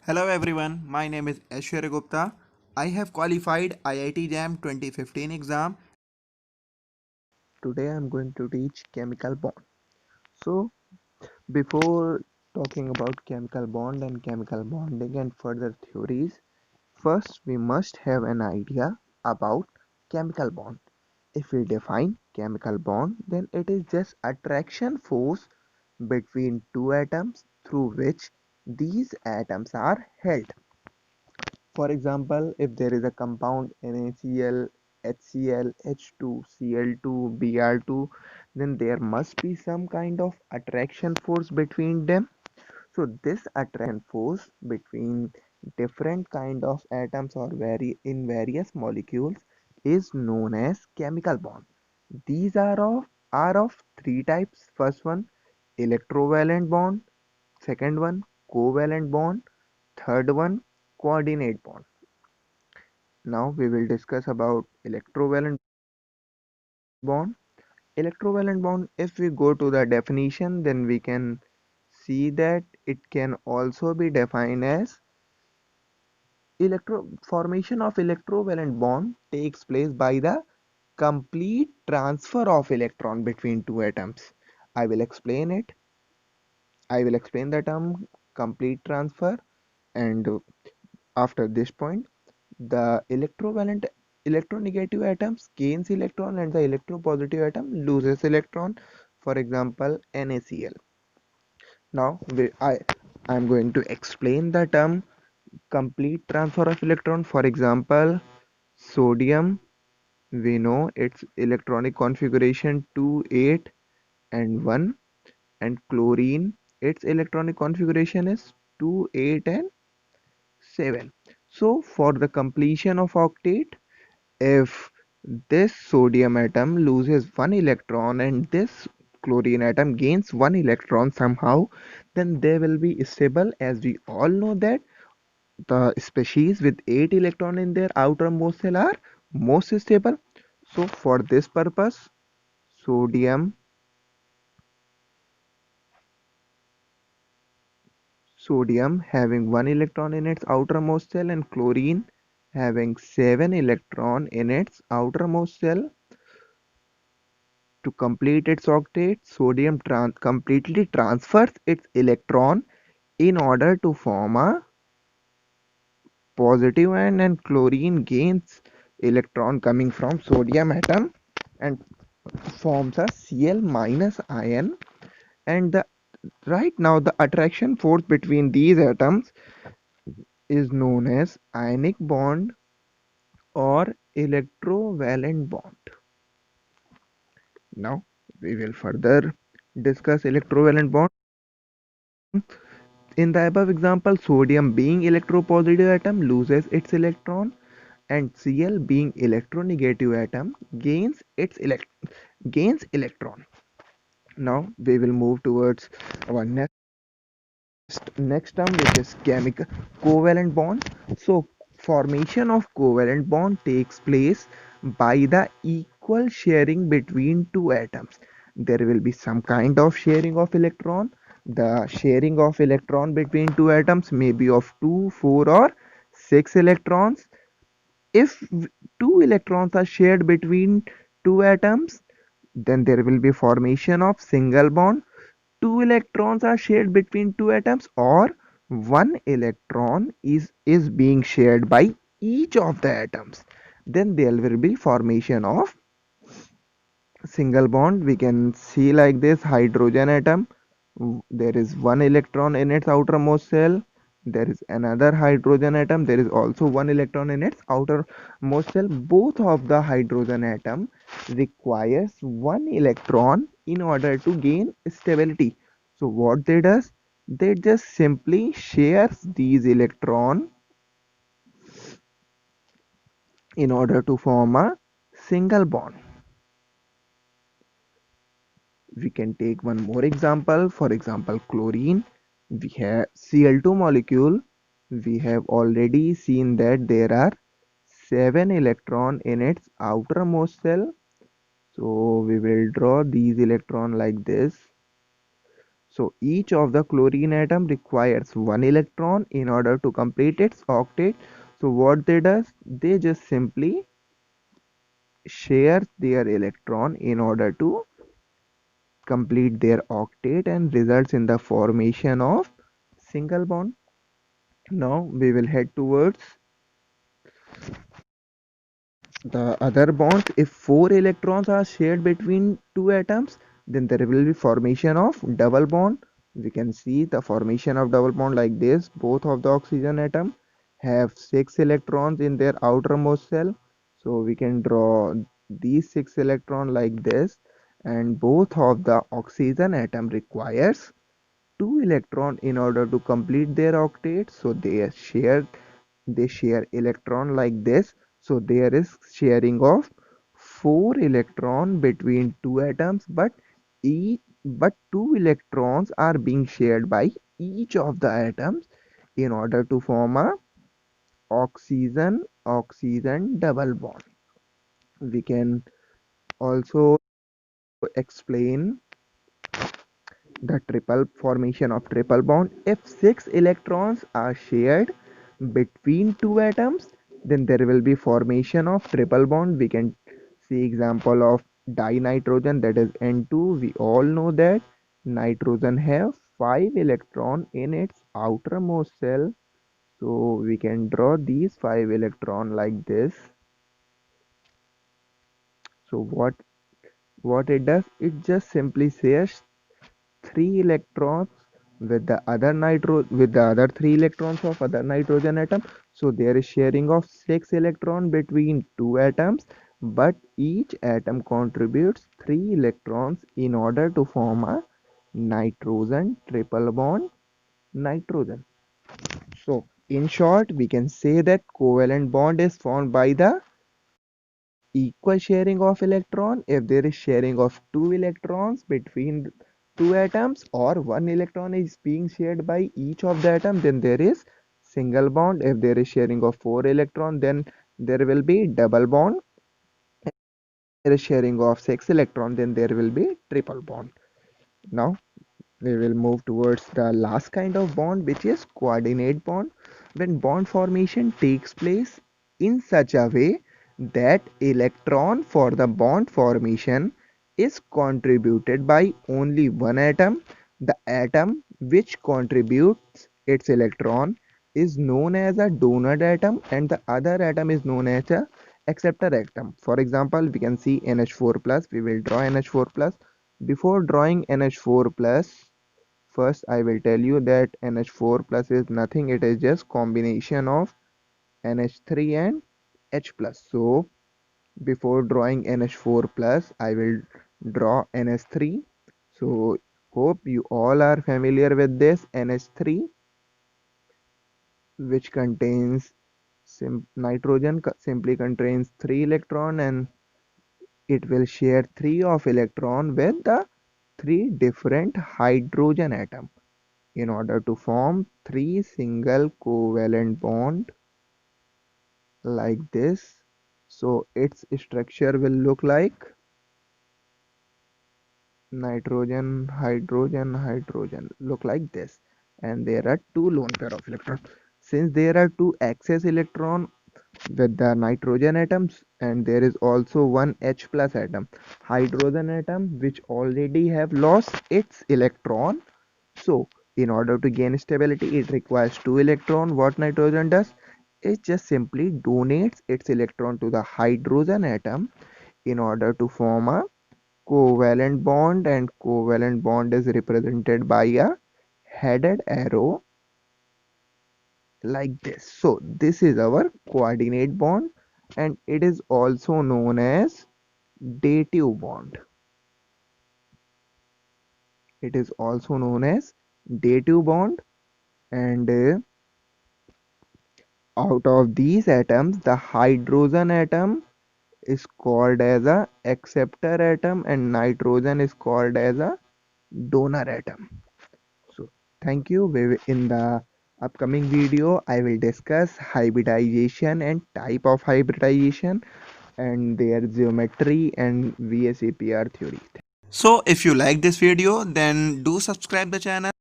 Hello everyone, my name is Aishwarya Gupta. I have qualified IIT JAM 2015 exam. Today I'm going to teach chemical bond. So before talking about chemical bond and chemical bonding and further theories, first we must have an idea about chemical bond. If we define chemical bond, then it is just attraction force between two atoms through which these atoms are held. For example, if there is a compound NaCl, HCl, H2, Cl2, Br2, then there must be some kind of attraction force between them. So this attraction force between different kind of atoms or in various molecules is known as chemical bond. These are of three types. First one, electrovalent bond. Second one, covalent bond. Third one, coordinate bond. Now we will discuss about electrovalent bond. Electrovalent bond, if we go to the definition, then we can see that it can also be defined as electro formation of electrovalent bond takes place by the complete transfer of electron between two atoms. I will explain it. I will explain the term complete transfer, and after this point the electrovalent electronegative atoms gains electron and the electropositive atom loses electron. For example, NaCl. Now I am going to explain the term complete transfer of electron. For example, sodium, we know its electronic configuration 2 8 and 1, and chlorine, its electronic configuration is 2 8 and 7. So for the completion of octet, if this sodium atom loses one electron and this chlorine atom gains one electron somehow, then they will be stable. As we all know that the species with 8 electron in their outermost shell are most stable. So for this purpose, sodium sodium having one electron in its outermost shell and chlorine having 7 electron in its outermost shell. To complete its octet, sodium completely transfers its electron in order to form a positive ion, and chlorine gains electron coming from sodium atom and forms a Cl minus ion. And right now the attraction force between these atoms is known as ionic bond or electrovalent bond. Now we will further discuss electrovalent bond. In the above example, sodium being electropositive atom loses its electron, and Cl being electronegative atom gains electron. Now we will move towards our next term, which is chemical covalent bond. So formation of covalent bond takes place by the equal sharing between two atoms. There will be some kind of sharing of electron. The sharing of electron between two atoms may be of 2, 4 or 6 electrons. If two electrons are shared between two atoms, then there will be formation of single bond. Two electrons are shared between two atoms, or one electron is being shared by each of the atoms, then there will be formation of single bond. We can see like this: hydrogen atom, there is one electron in its outermost shell. There is another hydrogen atom, there is also one electron in its outermost shell. Both of the hydrogen atom requires one electron in order to gain stability. So what they does, they just simply shares these electron in order to form a single bond. We can take one more example. For example, chlorine. We have Cl2 molecule. We have already seen that there are 7 electron in its outermost shell. So we will draw these electron like this. So each of the chlorine atom requires one electron in order to complete its octet. So what they does, they just simply share their electron in order to complete their octet and results in the formation of single bond. Now we will head towards the other bonds. If four electrons are shared between two atoms, then there will be formation of double bond. We can see the formation of double bond like this. Both of the oxygen atom have six electrons in their outermost shell. So we can draw these six electrons like this, and both of the oxygen atom requires two electron in order to complete their octet. So they share electron like this. So there is sharing of four electron between two atoms, but two electrons are being shared by each of the atoms in order to form a oxygen double bond. We can also explain the triple formation of triple bond. If six electrons are shared between two atoms, then there will be formation of triple bond. We can see example of dinitrogen, that is N2. We all know that nitrogen have five electron in its outermost shell. So we can draw these five electron like this. So what it does, it just simply shares three electrons with the other three electrons of other nitrogen atom. So there is sharing of six electron between two atoms, but each atom contributes three electrons in order to form a nitrogen triple bond nitrogen. So in short, we can say that covalent bond is formed by the equal sharing of electron. If there is sharing of two electrons between two atoms, or one electron is being shared by each of the atom, then there is single bond. If there is sharing of four electron, then there will be double bond. If there is sharing of six electron, then there will be triple bond. Now we will move towards the last kind of bond, which is coordinate bond. When bond formation takes place in such a way that electron for the bond formation is contributed by only one atom, the atom which contributes its electron is known as a donor atom, and the other atom is known as a acceptor atom. For example, we can see NH4 plus. We will draw NH4 plus. Before drawing NH4 plus, first I will tell you that NH4 plus is nothing, it is just combination of NH3 and H plus. So before drawing NH4 plus, I will draw NH3. So hope you all are familiar with this. NH3, which contains nitrogen, simply contains 3 electron, and it will share 3 of electron with the 3 different hydrogen atom in order to form 3 single covalent bond like this. So its structure will look like nitrogen, hydrogen, hydrogen, look like this. And there are two lone pair of electron. Since there are two excess electron with the nitrogen atoms, and there is also one H plus atom, hydrogen atom, which already have lost its electron. So in order to gain stability, it requires two electron. What nitrogen does, it just simply donates its electron to the hydrogen atom in order to form a covalent bond, and covalent bond is represented by a headed arrow like this. So this is our coordinate bond, and it is also known as dative bond. It is also known as dative bond, and out of these atoms, the hydrogen atom is called as a acceptor atom, and nitrogen is called as a donor atom. So thank you. In the upcoming video, I will discuss hybridization and type of hybridization and their geometry and VSEPR theory. So if you like this video, then do subscribe the channel.